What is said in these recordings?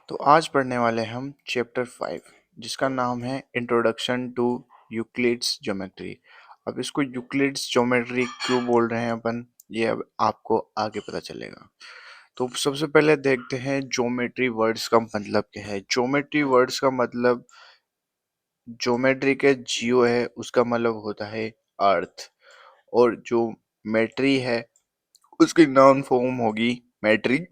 तो आज पढ़ने वाले हम चैप्टर 5 जिसका नाम है इंट्रोडक्शन टू यूक्लिड्स ज्योमेट्री। अब इसको यूक्लिड्स ज्योमेट्री क्यों बोल रहे हैं अपन, ये अब आपको आगे पता चलेगा। तो सबसे पहले देखते हैं ज्योमेट्री वर्ड्स का मतलब क्या है। ज्योमेट्री वर्ड्स का मतलब, ज्योमेट्री के जियो है उसका मतलब होता है अर्थ, और जो मेट्री है उसकी नाउन फॉर्म होगी मेट्री,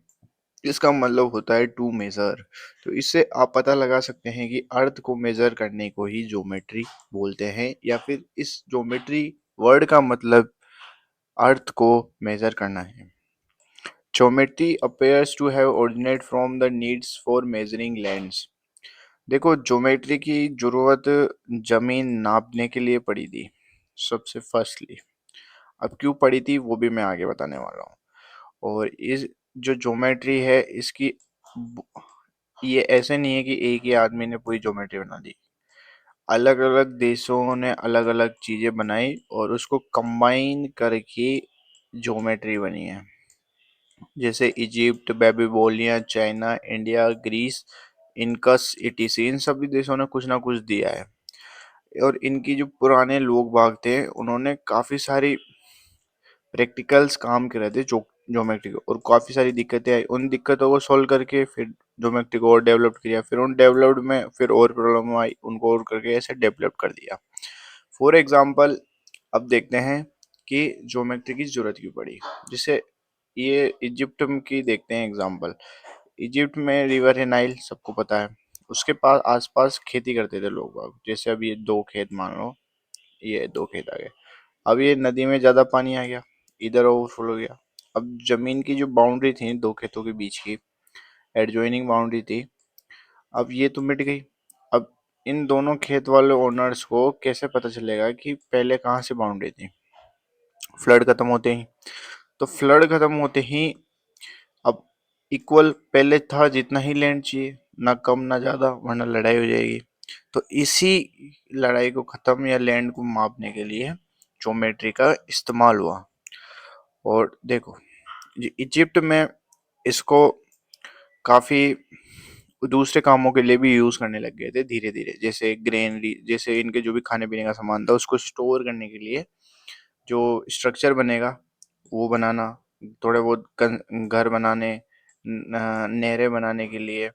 इसका मतलब होता है टू मेजर। तो इससे आप पता लगा सकते हैं कि अर्थ को मेजर करने को ही ज्योमेट्री बोलते हैं, या फिर इस ज्योमेट्री वर्ड का मतलब अर्थ को मेजर करना है। Geometry appears to have originate from the needs for measuring lands। देखो, ज्योमेट्री की जरूरत जमीन नापने के लिए पड़ी थी सबसे फर्स्टली। अब क्यों पड़ी थी वो भी मैं आगे बताने वाला हूँ। और इस जो ज्योमेट्री है इसकी ये ऐसे नहीं है कि एक ही आदमी ने पूरी ज्योमेट्री बना दी। अलग अलग देशों ने अलग अलग चीजें बनाई और उसको कंबाइन करके ज्योमेट्री बनी है। जैसे Egypt, Babylonia, China, India, Greece, Incas, etc, इन सभी देशों ने कुछ ना कुछ दिया है। और इनकी जो पुराने लोग बाग थे उन्होंने काफी सारी प्रैक्टिकल्स काम करे थे जो ज्योमेट्री को, और काफ़ी सारी दिक्कतें आई। उन दिक्कतों को सॉल्व करके फिर ज्योमेट्री को और डेवलप किया। फिर उन डेवलप्ड में फिर और प्रॉब्लम आई, उनको और करके ऐसे डेवलप कर दिया। फॉर एग्जांपल, अब देखते हैं कि ज्योमेट्री की जरूरत क्यों पड़ी। जैसे ये इजिप्ट की देखते हैं एग्जांपल। इजिप्ट में रिवर है नाइल, सबको पता है। उसके पास आसपास खेती करते थे लोग बाग। जैसे अब ये दो खेत मान लो, ये दो खेत आ गए। अब ये नदी में ज्यादा पानी आ गया, इधर ओवरफ्लो हो गया। अब जमीन की जो बाउंड्री थी दो खेतों के बीच की, एडजॉइनिंग बाउंड्री थी, अब ये तो मिट गई। अब इन दोनों खेत वाले ओनर्स को कैसे पता चलेगा कि पहले कहाँ से बाउंड्री थी? फ्लड खत्म होते ही। तो फ्लड खत्म होते ही अब इक्वल पहले था जितना ही लैंड चाहिए, ना कम ना ज्यादा, वरना लड़ाई हो जाएगी। तो इसी लड़ाई को खत्म या लैंड को मापने के लिए ज्योमेट्री का इस्तेमाल हुआ। और देखो, इजिप्ट में इसको काफी दूसरे कामों के लिए भी यूज करने लग गए थे धीरे धीरे। जैसे ग्रेनरी, जैसे इनके जो भी खाने पीने का सामान था उसको स्टोर करने के लिए जो स्ट्रक्चर बनेगा वो बनाना, थोड़े बहुत घर बनाने, नहरें बनाने के लिए।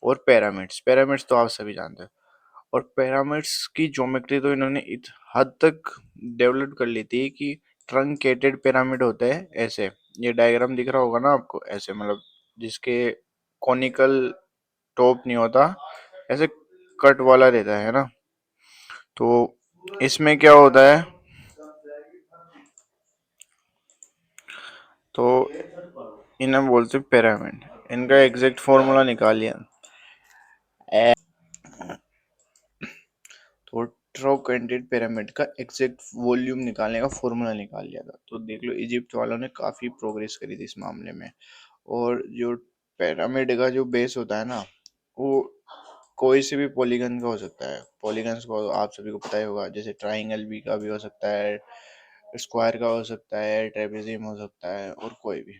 और पिरामिड्स, पिरामिड्स तो आप सभी जानते हो। और पिरामिड्स की ज्योमेट्री तो इन्होंने इत हद तक डेवलप कर ली थी कि ट्रंकेटेड पिरामिड होते हैं ऐसे। ये डायग्राम दिख रहा होगा ना आपको, ऐसे मतलब जिसके कॉनिकल टॉप नहीं होता, ऐसे कट वाला रहता है ना। तो इसमें क्या होता है, तो इन्हें बोलते हैं पिरामिड। इनका एग्जैक्ट फॉर्मूला निकालिए। तो ट्रोकेंटेड पिरामिड का एग्जैक्ट वॉल्यूम निकालने का फॉर्मूला निकाल लिया था। तो देख लो, इजिप्ट वालों ने काफ़ी प्रोग्रेस करी थी इस मामले में। और जो पिरामिड का जो बेस होता है ना, वो कोई से भी पॉलीगन का हो सकता है। पॉलीगन्स को आप सभी को पता ही होगा, जैसे ट्राइंगल भी का भी हो सकता है, स्क्वायर का हो सकता है, ट्रेपेजियम हो सकता है, और कोई भी।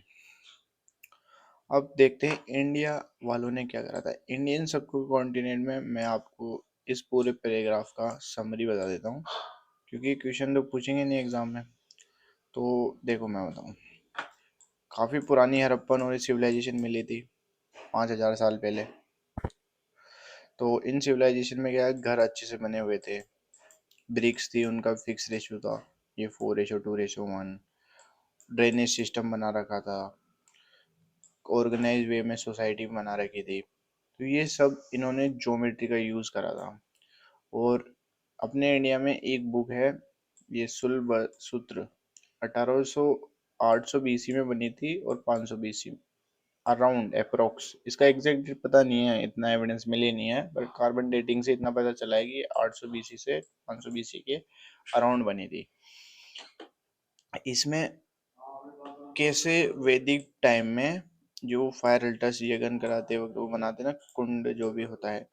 अब देखते हैं इंडिया वालों ने क्या करा था। इंडियन सब कॉन्टिनेंट में मैं आपको इस पूरे पैराग्राफ का समरी बता देता हूँ, क्योंकि क्वेश्चन तो पूछेंगे नहीं एग्जाम में। तो देखो मैं बताऊँ, काफ़ी पुरानी हड़प्पन और सिविलाइजेशन मिली थी 5,000 साल पहले। तो इन सिविलाइजेशन में क्या है, घर अच्छे से बने हुए थे, ब्रिक्स थी, उनका फिक्स रेशियो था, ये 4:2:1। ड्रेनेज सिस्टम बना रखा था, ऑर्गेनाइज वे में सोसाइटी बना रखी थी। तो ये सब इन्होंने ज्योमेट्री का यूज़ करा था। और अपने इंडिया में एक बुक है, ये सुल्ब सूत्र, 1800 800 बीसी में बनी थी और 500 बीसी अराउंड अप्रोक्स। इसका एग्जैक्ट पता नहीं है, इतना एविडेंस मिले नहीं है, पर कार्बन डेटिंग से इतना पता चला है कि 800 बीसी से 500 बीसी के अराउंड बनी थी। इसमें कैसे वैदिक टाइम में जो फायर अल्टर्स यज्ञ कराते वक्त वो बनाते ना कुंड जो भी होता है,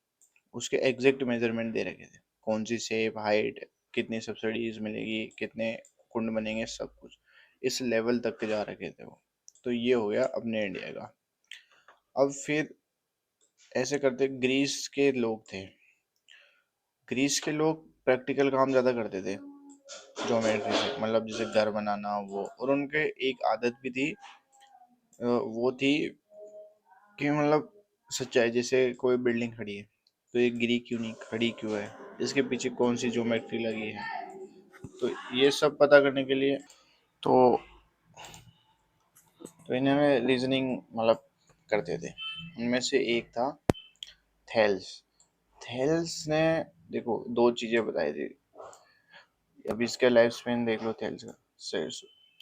उसके एग्जैक्ट मेजरमेंट दे रखे थे। कौन सी शेप, हाइट, कितनी सब्सिडीज मिलेगी, कितने कुंड बनेंगे, सब कुछ इस लेवल तक के जा रखे थे वो। तो ये हो गया अपने इंडिया का। अब फिर ऐसे करते ग्रीस के लोग थे। ग्रीस के लोग प्रैक्टिकल काम ज़्यादा करते थे ज्योमेट्री से, मतलब जैसे घर बनाना वो, और उनके एक आदत भी थी, वो थी कि मतलब सच्चाई, जैसे कोई बिल्डिंग खड़ी है तो ये गिरी क्यों नहीं, खड़ी क्यों है, इसके पीछे कौन सी ज्योमेट्री लगी है, तो ये सब पता करने के लिए तो इन्हें रीजनिंग मतलब करते थे। उनमें से एक था थेल्स। थेल्स ने देखो दो चीजें बताई थी। अब इसका लाइफ स्पेन देख लो थेल्स का।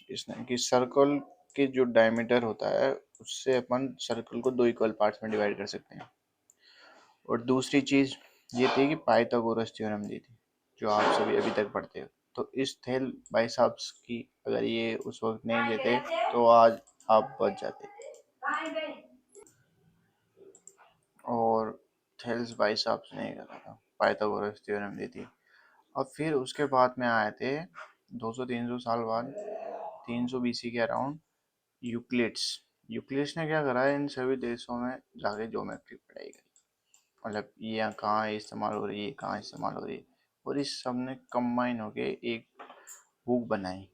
इसने कि सर्कल के जो डायमीटर होता है उससे अपन सर्कल को दो इक्वल पार्ट्स में डिवाइड कर सकते हैं। और दूसरी चीज ये थी कि पाइथागोरस थ्योरम दी थी, जो आप सभी अभी तक पढ़ते हो। तो इस थेल भाई साहब की अगर ये उस वक्त नहीं देते तो आज आप बच जाते। और थेल्स भाई साहब से नहीं करा था, पाइथागोरस थ्योरम दी थी। अब फिर उसके बाद में आए थे 200-300 साल बाद, 300 बीसी के अराउंड, यूक्लिड्स। यूक्लिड्स ने क्या करा है, इन सभी देशों में जाके ज्योमेट्री पढ़ाई करी, मतलब ये यहाँ कहाँ इस्तेमाल हो रही है, कहाँ इस्तेमाल हो रही है, और इस सब ने कंबाइन होके एक बुक बनाई।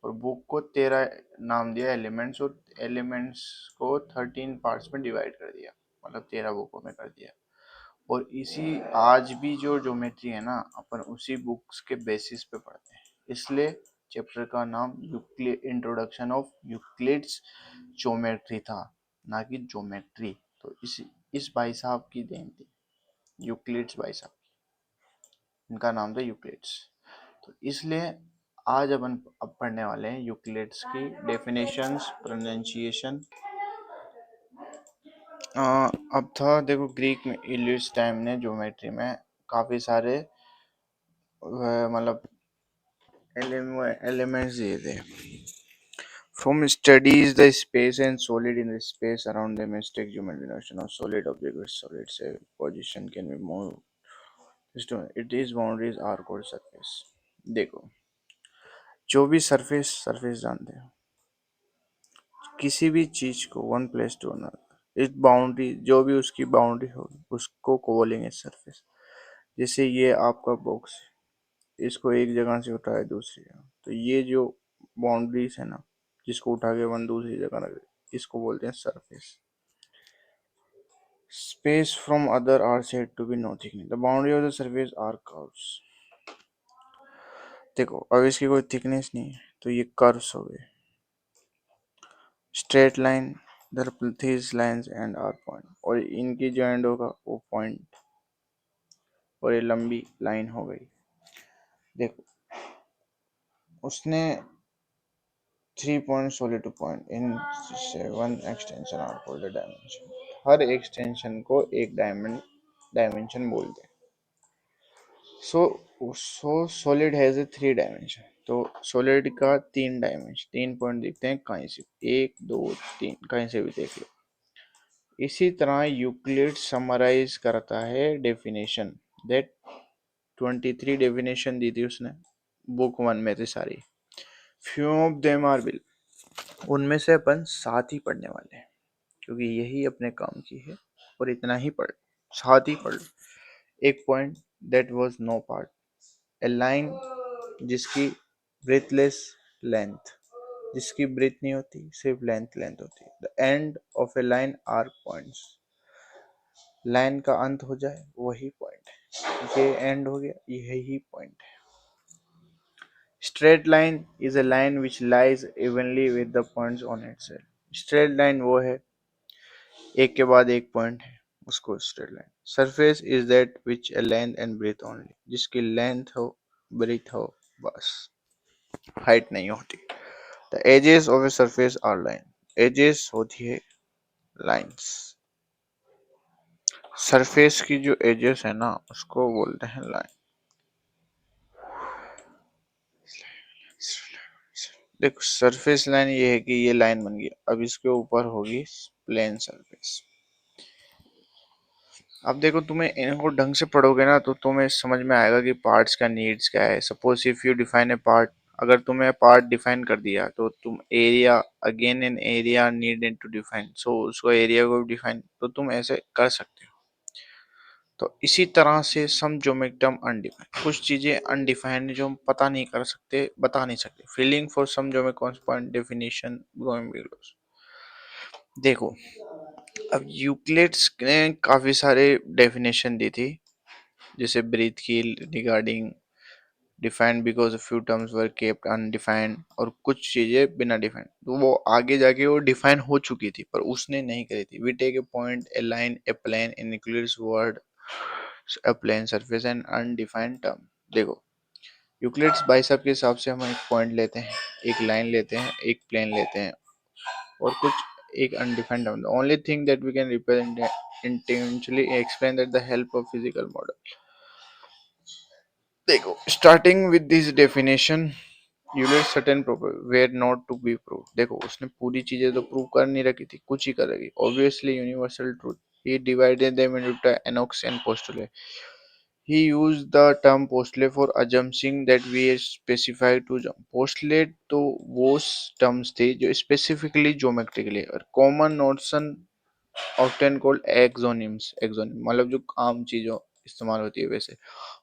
और बुक को 13 नाम दिया एलिमेंट्स, और एलिमेंट्स को 13 पार्ट्स में डिवाइड कर दिया, मतलब 13 बुकों में कर दिया। और इसी आज भी जो ज्योमेट्री है ना, अपन उसी बुक्स के बेसिस पे पढ़ते हैं। इसलिए चैप्टर का नाम Euclid, introduction of Euclid's geometry था, ना कि ज्योमेट्री। तो इस भाई साहब की देन थी, यूक्लिड्स भाई साहब, इनका नाम था यूक्लिड्स। तो इसलिए आज अपन अब पढ़ने वाले हैं यूक्लिड्स की डेफिनेशंस, प्रोनाउंसिएशन। अब था देखो, ग्रीक में इलियस टाइम ने ज्योमेट्री में काफ़ी सारे मतलब एलिमेंट्स दिए थे। From studies the space and solid in the space around them, mistake geometry notion of solid object with solid say position can be moved. It is boundaries are called surface. देखो, जो भी surface जानते हो, किसी भी चीज को one place to another, इस बाउंड्री, जो भी उसकी बाउंड्री होगी उसको बोलेंगे सरफेस। जैसे ये आपका बॉक्स है, इसको एक जगह से उठाए दूसरी जगह, तो ये जो बाउंड्रीज है ना, जिसको उठा के वन दूसरी जगह रख, इसको बोलते हैं surface. Space from other are said to be no-thickness. The boundary of the surface are curves. देखो, अब इसकी कोई थिकनेस नहीं है तो ये कर्व्स हो गए। Straight line, these lines and are point, और इनकी जो एंड होगा वो पॉइंट, और ये लंबी लाइन हो गई। देखो, उसने 3 point solid to point in 7 extension are called the dimension. Her extension को एक डायमेंशन बोलते हैं। सो सॉलिड हैज ए 3 डायमेंशन। तो सॉलिड का 3 डायमेंशन, 3 पॉइंट दिखते हैं कहीं से, 1 2 3, कहीं से भी देख लो। इसी तरह यूक्लिड समराइज करता है डेफिनेशन दैट 23 डेफिनेशन दी थी उसने बुक 1 में थी सारी। Few of them are bill, उनमें से अपन 7 ही पढ़ने वाले हैं क्योंकि यही अपने काम की है, और इतना ही पढ़, 7 ही पढ़। एक point, that was no part, a line जिसकी ब्रेथलेस लेंथ, जिसकी ब्रेथ नहीं होती, सिर्फ लेंथ होती है। The end of a line are points, line का अंत हो जाए वही पॉइंट है। ये एंड हो गया, यही पॉइंट है। Straight line is a line which lies evenly with the points on itself. Straight line वो है एक के बाद एक पॉइंट है, उसको straight line. Surface is that which a length and breath only, जिसकी लेंथ हो, ब्रेथ हो, बस, हाइट नहीं होती। The edges of a surface are line, edges होती है लाइंस। सरफेस की जो एजेस है ना उसको बोलते हैं लाइन। देखो, सरफेस लाइन ये है कि ये लाइन बन गई, अब इसके ऊपर होगी प्लेन सरफेस। अब देखो, तुम्हें इनको ढंग से पढ़ोगे ना तो तुम्हें समझ में आएगा कि पार्ट्स का नीड्स क्या है। Suppose if you define a part, अगर तुम्हें पार्ट डिफाइन कर दिया तो तुम area, again an area needed to define, so उसको एरिया को डिफाइन, तो तुम ऐसे कर सकते हो। तो इसी तरह से सम ज्योमेट्रिक टर्म अनडिफाइंड, कुछ चीजें अनडिफाइंड जो हम पता नहीं कर सकते, बता नहीं सकते। Feeling for some geometric constant definition going below. देखो, अब यूक्लिड्स ने काफी सारे डेफिनेशन दी थी, जैसे ब्रीथ की regarding defined because few terms were kept undefined, और कुछ चीजें बिना डिफाइंड, तो वो आगे जाके वो डिफाइन हो चुकी थी पर उसने नहीं करी थी। We take a point, a line, a plane, in Euclid's word a plane surface and undefined term। देखो, यूक्लिड्स बाइसेप के हिसाब से हम एक पॉइंट लेते हैं, एक लाइन लेते हैं, एक प्लेन लेते हैं और कुछ एक undefined term. The only thing that we can represent intentionally explain that the help of physical model. देखो, starting with this definition, unit certain where not to be prove. देखो, उसने पूरी चीजें तो प्रूव कर नहीं रखी थी, कुछ ही कर रखी। Obviously universal truth, he divided them into anox and postulate। He used the term postulate for assuming that we specify to postulate, तो वो टर्म्स थे जो स्पेसिफिकली ज्योमेट्री के लिए, और common notion often called axioms, axiom मतलब जो आम चीजों इस्तेमाल होती है वैसे।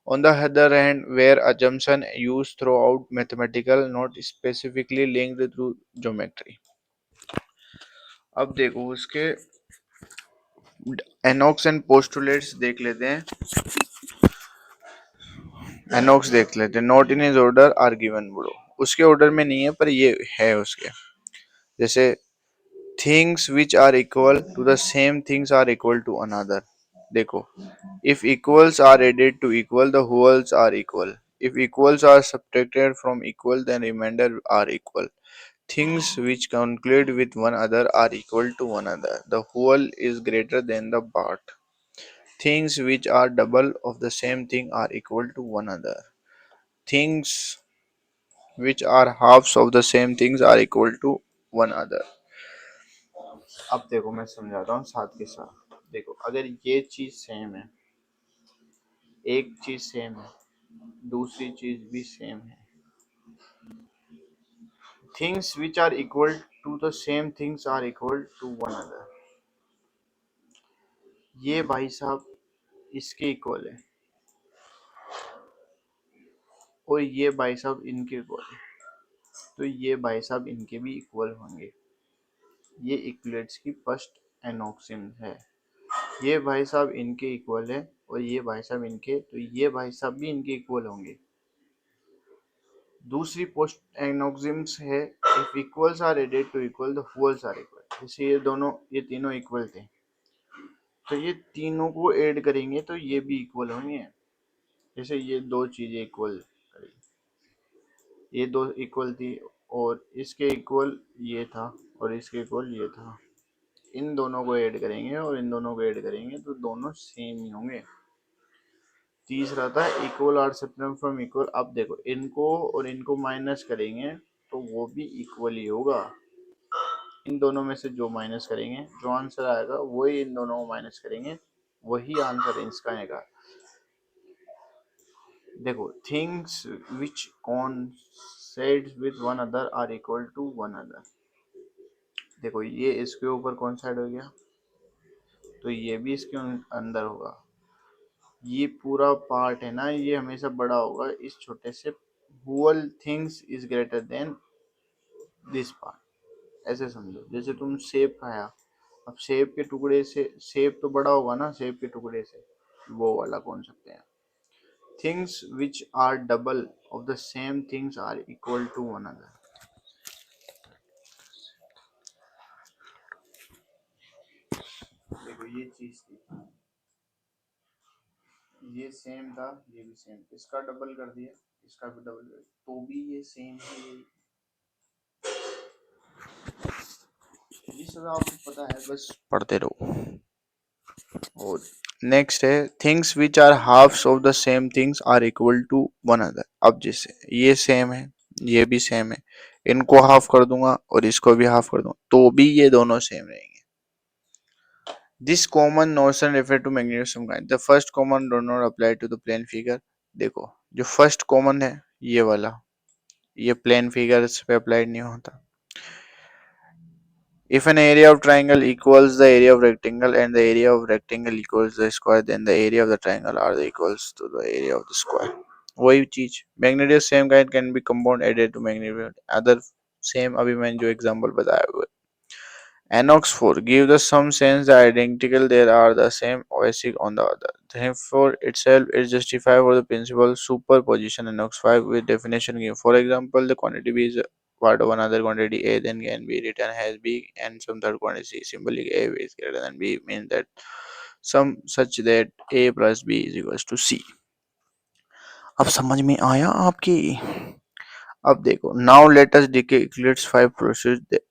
On the other hand where assumption used throughout mathematical, not specifically linked to geometry। अब देखो उसके एनॉक्स एंड पोस्टुलेट्स देख लेते हैं। एनॉक्स देख लेते हैं, not in is order are given below. उसके ऑर्डर में नहीं है पर ये है उसके, जैसे things which are equal to the same things are equal to another. देखो, if equals are added to equal the wholes are equal, if equals are subtracted from equal then remainder are equal. Things which conclude with one other are equal to one another. The whole is greater than the part. Things which are double of the same thing are equal to one another. Things which are halves of the same things are equal to one another। अब देखो मैं समझाता हूँ साथ के साथ। देखो, अगर ये चीज सेम है, एक चीज सेम है, दूसरी चीज भी सेम है, things which are equal to the same things are equal to one another। ये भाई साहब इसके इक्वल है और ये भाई साहब इनके इक्वल है, तो ये भाई साहब इनके भी इक्वल होंगे। ये इक्वलेट्स की फर्स्ट एनॉक्सिम है। ये भाई साहब इनके इक्वल है और ये भाई साहब इनके, तो ये भाई साहब भी इनके इक्वल होंगे। दूसरी पोस्ट एनॉक्सिम्स है, if equals are added to equal the wholes are equal. जैसे ये तीनों इक्वल थे, तो ये तीनों को ऐड करेंगे तो ये भी इक्वल होंगे। जैसे ये दो चीजें इक्वल, ये दो इक्वल थी और इसके इक्वल ये था और इसके इक्वल ये था, इन दोनों को ऐड करेंगे और इन दोनों को ऐड करेंगे तो दोनों सेम ही होंगे। तीसरा था equal are separate from equal. अब देखो, इनको और इनको माइनस करेंगे तो वो भी इक्वल ही होगा। इन दोनों में से जो माइनस करेंगे, जो आंसर आएगा वही इन दोनों को माइनस करेंगे, वही आंसर इसका आएगा। देखो, things which coincide with one other are equal to one other। देखो, ये इसके ऊपर कौन साइड हो गया, तो ये भी इसके अंदर होगा। ये पूरा पार्ट है ना, ये हमेशा बड़ा होगा इस छोटे से। Whole things is greater than this part. ऐसे समझो, जैसे तुम सेब खाया, अब सेब के टुकड़े से सेब तो बड़ा होगा ना सेब के टुकड़े से, वो वाला कौन सकते हैं। Things which are double of the same things are equal to one other. देखो, ये चीज थी, ये सेम था, ये भी सेम, इसका डबल कर दिया, इसका भी डबल कर दिया, तो भी ये सेम है। ये सब आपको पता है, बस पढ़ते रहो। और नेक्स्ट है things which are halves of the same things are equal to one other. अब जैसे ये सेम है, ये भी सेम है, इनको हाफ कर दूंगा और इसको भी हाफ कर दूंगा तो भी ये दोनों सेम रहेंगे। This common notion refer to magnification kind, the first common do not apply to the plane figure. देखो, जो फर्स्ट कॉमन है ये वाला, ये प्लेन फिगर्स पे अप्लाइड नहीं होता। If an area of triangle equals the area of rectangle and the area of rectangle equals the square, then the area of the triangle are the equals to the area of the square. वही चीज magnetic same kind can be compound added to magnetic other same, अभी मैंने जो example बताया हुआ है। NOx4 give the some sense the identical there are the same basic on the other. Therefore, itself is justified for the principle superposition NOx5 with definition given. For example, the quantity B is part of another quantity A, then can be written as B and some third quantity C. Simply A is greater than B means that some such that A plus B is equals to C. अब समझ में आया आपकी? अब देखो, now let us declare 5 processes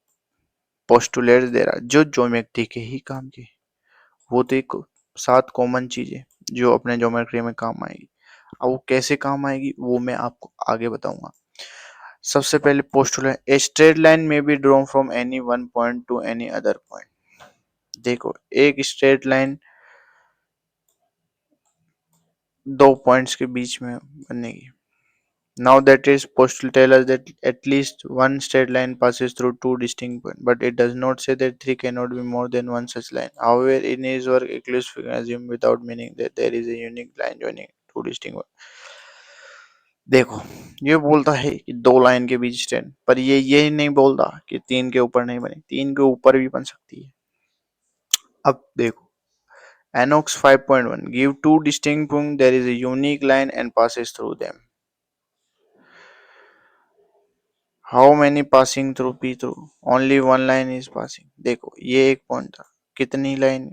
postulates दे रहा जो geometry के ही काम के, वो तो एक 7 कॉमन चीजें जो अपने ज्योमेट्री में काम आएगी। अब वो कैसे काम आएगी वो मैं आपको आगे बताऊंगा। सबसे पहले पोस्टुलेट, ए स्ट्रेट लाइन में be drawn from any one point two any other point. देखो, एक स्ट्रेट लाइन दो पॉइंट्स के बीच में बनेगी। Now that is postulate tell us that at least one straight line passes through two distinct points, but it does not say that three cannot be more than one such line. However, in his work, Euclid assumes without meaning that there is a unique line joining two distinct points. देखो, ये बोलता है कि दो line के बीच straight, पर ये नहीं बोलता कि तीन के ऊपर नहीं बने, तीन के ऊपर भी बन सकती है। अब देखो, NOx 5.1 give two distinct points, there is a unique line and passes through them. How many passing through P through, only one line is passing. देखो, ये एक पॉइंट था, कितनी लाइन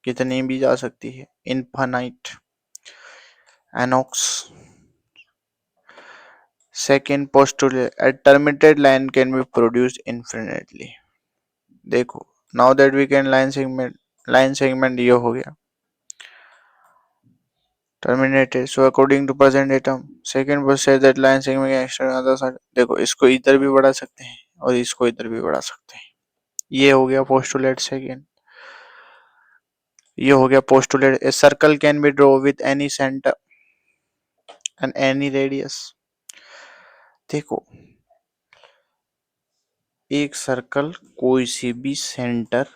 कितनी भी जा सकती है, इनफाइनाइट। एनॉक्स second postulate, a terminated line can be produced infinitely. देखो, now that we can line segment ये हो गया terminated, so according to present datum second was said that line segment can extend other side। देखो, इसको इधर भी बढ़ा सकते हैं और इसको इधर भी बढ़ा सकते हैं। ये हो गया पोस्टुलेट सेकेंड। ये हो गया postulate, a circle can be draw with any centre and any radius. देखो, एक सर्कल कोई सी भी सेंटर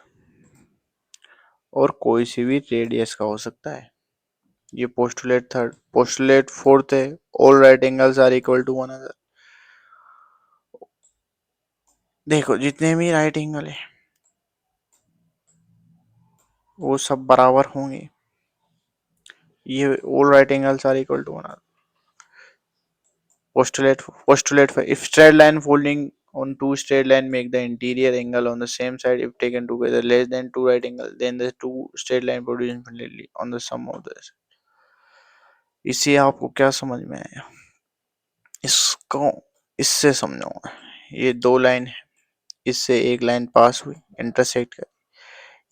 और कोई सी भी रेडियस का हो सकता है। ये पोस्टुलेट थर्ड। पोस्टुलेट फोर्थ है, all right angles are equal to one another. देखो, जितने भी राइट एंगल है वो सब बराबर होंगे। ये all right angles are equal to one another. postulate for if straight line folding on two straight line make the interior angle on the same side if taken together less than two right angle, then the two straight line produce infinitely on the sum of this। इसे आपको क्या समझ में आया? इसको इससे समझाऊंगा। ये दो लाइन है, इससे एक लाइन पास हुई, इंटरसेक्ट कर,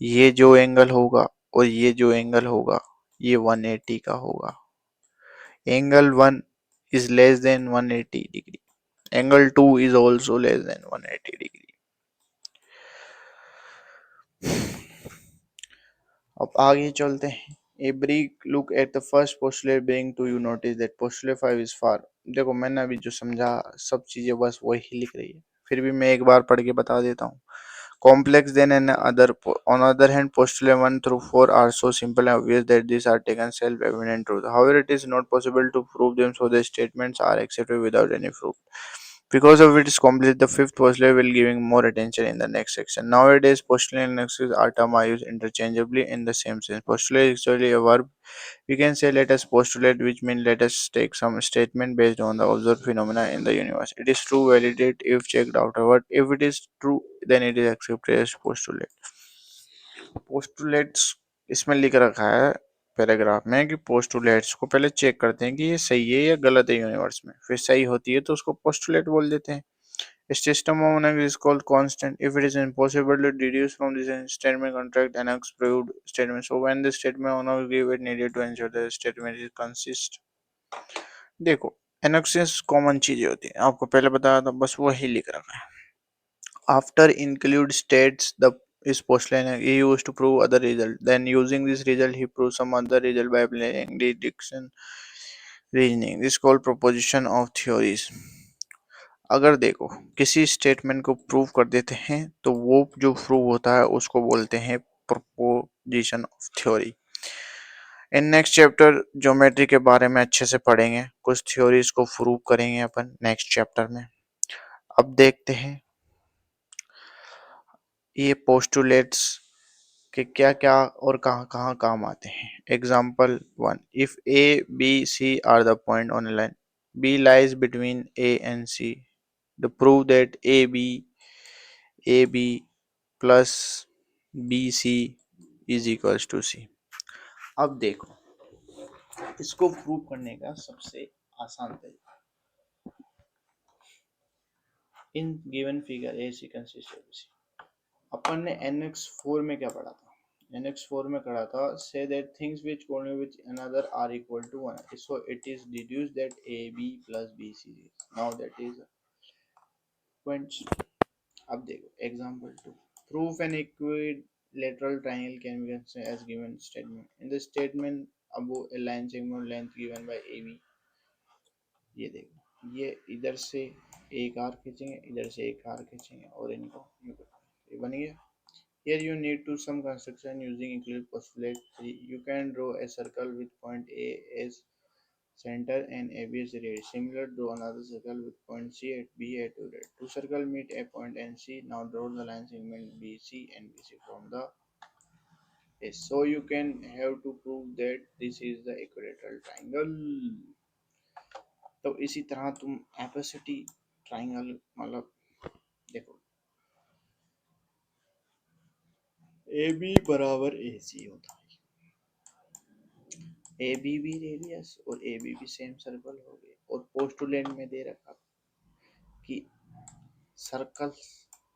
ये जो एंगल होगा और ये जो एंगल होगा ये 180 का होगा। Angle 1 is less than 180 degree, angle 2 is also less than 180 degree। अब आगे चलते हैं। A brief look at the first postulate being to you notice that postulate 5 is far। देखो, मैंने अभी जो समझा सब चीजें बस वही लिख रही है, फिर भी मैं एक बार पढ़ के बता देता हूँ। Complex then and other on other hand postulate 1 through 4 are so simple and obvious that these are taken self-evident truth. However, it is not possible to prove them, so the statements are accepted without any proof. Because of its complete, the fifth postulate will giving more attention in the next section. Nowadays, postulate and excuse are term are used interchangeably in the same sense. Postulate is actually a verb. We can say let us postulate, which means let us take some statement based on the observed phenomena in the universe. It is true, validate if checked afterward. If it is true, then it is accepted as postulate। Postulates इसमें लिख रखा है paragraph में कि postulates को पहले check करते हैं कि ये सही है या गलत है यूनिवर्स में, फिर सही होती है तो उसको पोस्टुलेट बोल देते हैं। System of energy is called constant if it is impossible to deduce from this statement contract and proved statement। So when the statement owner give it needed to ensure the statement is consist। देखो, एनोक्सिस common चीजें होती है, आपको पहले बताया था, बस वही लिख रखा है। After include states the is postline he used to prove other result, then using this result he proves some other result by applying deduction reasoning this called proposition of theories. अगर देखो किसी स्टेटमेंट को prove कर देते हैं तो वो जो प्रूव होता है उसको बोलते हैं proposition of theory. In next chapter geometry के बारे में अच्छे से पढ़ेंगे, कुछ थ्योरीज को प्रूव करेंगे अपन नेक्स्ट चैप्टर में। अब देखते हैं ये पोस्टुलेट्स के क्या क्या और कहाँ कहाँ काम आते हैं। Example 1, if A B C are the point on a line, B lies between A and C, to prove that AB plus BC is equals to C। अब देखो इसको प्रूव करने का सबसे आसान तरीका, in given figure A C consist of C. अपन ने NX4 में क्या पढ़ा था? NX4 में पढ़ा था say that things which correlate with another are equal to one, so it is deduced that AB plus BC is, now that is points। अब देखो example 2, proof an equilateral triangle can be considered as given statement, in the statement above a line segment length given by AB। ये देखो ये इधर से एक arc खींचेंगे, इधर से एक आर्क खींचेंगे और इनको ये बन गया। Here you need to some construction using Euclid postulate 3. You can draw a circle with point A as center and AB as radius. Similar, draw another circle with point C at B at radius. Two circles meet a point NC. Now draw the line segment BC and BC from the S. So you can have to prove that this is the equilateral triangle। तो इसी तरह तुम एपोसिटी triangle मतलब देखो A B बराबर ए सी होता है, A B भी रेडियस और ए बी भी सेम सर्कल हो गए, और पोस्टुलेट में दे रखा कि सर्कल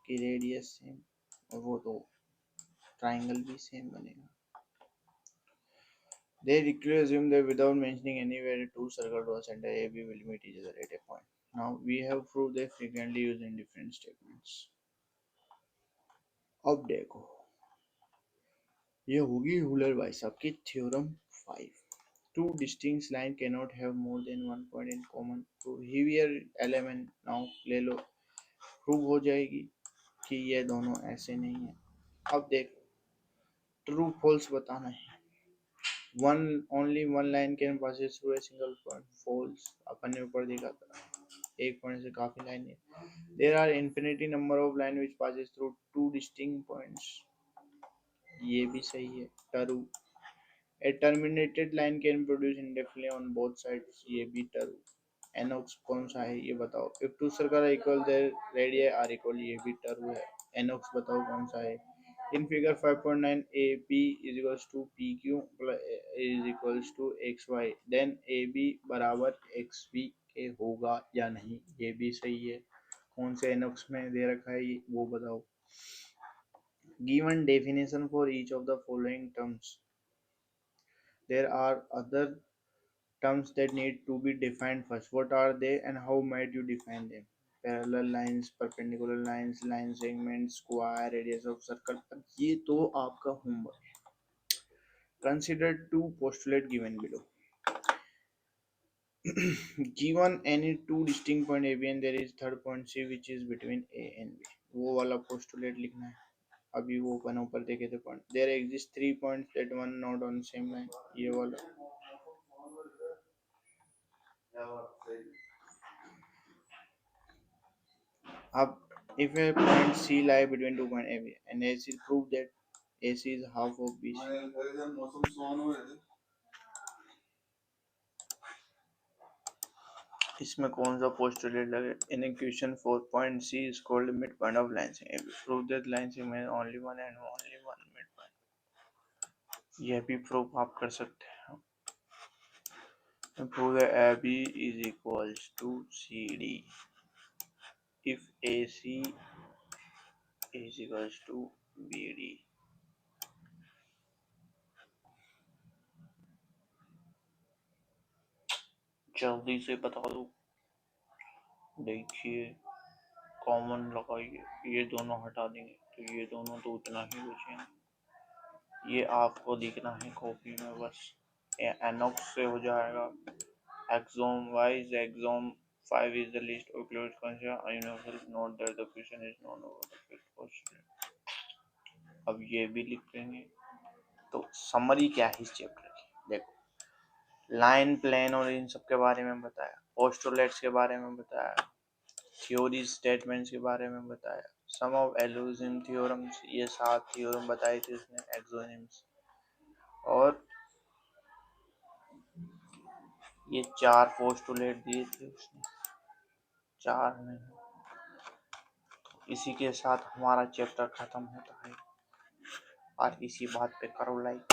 की रेडियस सेम और वो तो ट्राइंगल भी सेम बनेगा। They literally assume that without mentioning anywhere two circles or center AB will meet each other at a point. Now we have proved they frequently used in different statements। अब देखो ये होगी हुलर भाई साहब की theorem 5। Two distinct lines cannot have more than one point in common। तो हिवियर element now ले लो, प्रूव हो जाएगी कि ये दोनों ऐसे नहीं है। अब देखो ट्रू फॉल्स बताना है। One only one line can passes through a single point, false. अपन ने ऊपर देखा था एक पॉइंट से काफी लाइन है। There are infinity number of line which passes through two distinct points, ये भी सही है। True. A terminated line can produce indefinitely on both sides, ये भी true। NOx कौन सा है ये बताओ। If two circles are equal, their radii are equal, ये भी true है। NOx बताओ कौन सा है। In figure 5.9, AP is equals to PQ is equals to XY, then AB बराबर XB के होगा या नहीं, ये भी सही है। कौन से NOx में दे रखा है ये वो बताओ। Given definition for each of the following terms, there are other terms that need to be defined first. What are they and how might you define them? Parallel lines, perpendicular lines, line segments, square, radius of circle। अब ये तो आपका homework है। Consider two postulates given below। Given any two distinct point A B and there is third point C which is between A and B, वो वाला postulate लिखना है। अभी वो अपन ऊपर देखे थे point, there exist three points that one not on same line, ये वाला। अब if a point C lie between two point A B and AC, prove that AC is half of BC। इसमें कौन सा पोस्टुलेट लगे? In equation 4 point C is called the midpoint of line segment। Prove that line segment only one and only one midpoint। यह भी proof आप कर सकते हैं। Prove that AB is equals to CD if AC is equals to BD। जल्दी से बता दो। देखिए कॉमन लगाइए, ये दोनों हटा देंगे तो ये दोनों तो उतना ही बचेंगे। ये आपको दिखना है कॉपी में बस, ये एनॉक्स से हो जाएगा Exome. Why is exome 5 is the least Euclid's constant universal? Note that the question is known about the fifth postulate. अब ये भी लिख लेंगे। तो समरी क्या है इस चैप्टर की, देखो लाइन प्लेन और इन सब के बारे में बताया, पोस्टुलेट्स के बारे में बताया, थ्योरी स्टेटमेंट्स के बारे में बताया, सम ऑफ एलुजिव थ्योरम्स, ये 7 थ्योरम बताए थे इसने एक्सोनिम्स, और ये 4 पोस्टुलेट दिए थे उसने, 4 नहीं। इसी के साथ हमारा चैप्टर खत्म होता है और इसी बात पे करो लाइक।